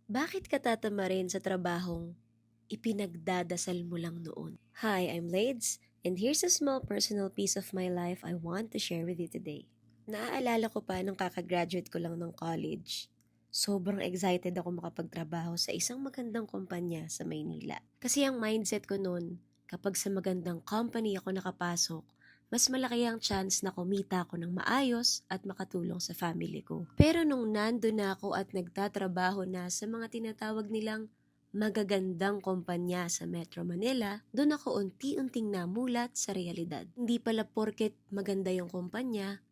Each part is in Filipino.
Bakit ka tatamarin sa trabahong ipinagdadasal mo lang noon? Hi, I'm Lades, and here's a small personal piece of my life I want to share with you today. Naaalala ko pa nung kakagraduate ko lang ng college. Sobrang excited ako makapagtrabaho sa isang magandang kumpanya sa Maynila. Kasi ang mindset ko noon, kapag sa magandang company ako nakapasok, mas malaki ang chance na kumita ako ng maayos at makatulong sa family ko. Pero nung nando na ako at nagtatrabaho na sa mga tinatawag nilang magagandang kumpanya sa Metro Manila, doon ako unti-unting namulat sa realidad. Hindi pala porket maganda yung kumpanya,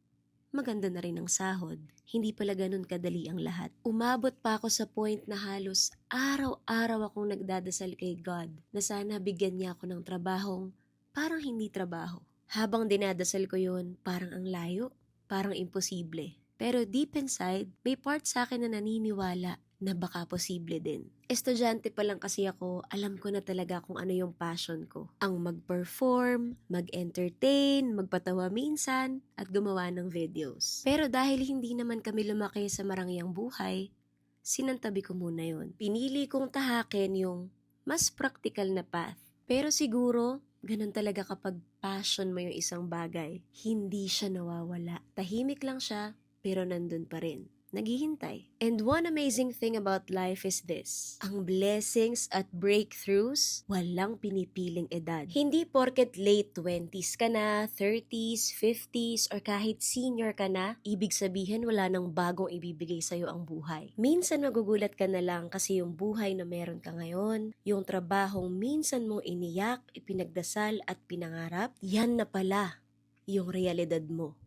maganda na rin ang sahod. Hindi pala ganun kadali ang lahat. Umabot pa ako sa point na halos araw-araw akong nagdadasal kay God na sana bigyan niya ako ng trabahong parang hindi trabaho. Habang dinadasal ko yun, parang ang layo, parang imposible. Pero deep inside, may part sa akin na naniniwala na baka posible din. Estudyante pa lang kasi ako, alam ko na talaga kung ano yung passion ko. Ang mag-perform, mag-entertain, magpatawa minsan, at gumawa ng videos. Pero dahil hindi naman kami lumaki sa marangyang buhay, sinantabi ko muna yun. Pinili kong tahakin yung mas practical na path. Pero siguro, ganun talaga kapag passion mo yung isang bagay. Hindi siya nawawala. Tahimik lang siya, pero nandun pa rin. Naghihintay. And one amazing thing about life is this. Ang blessings at breakthroughs, walang pinipiling edad. Hindi porket late 20s ka na, 30s, 50s, or kahit senior ka na, ibig sabihin wala nang bagong ibibigay sa'yo ang buhay. Minsan magugulat ka na lang kasi yung buhay na meron ka ngayon, yung trabahong minsan mong iniyak, ipinagdasal at pinangarap, yan na pala yung realidad mo.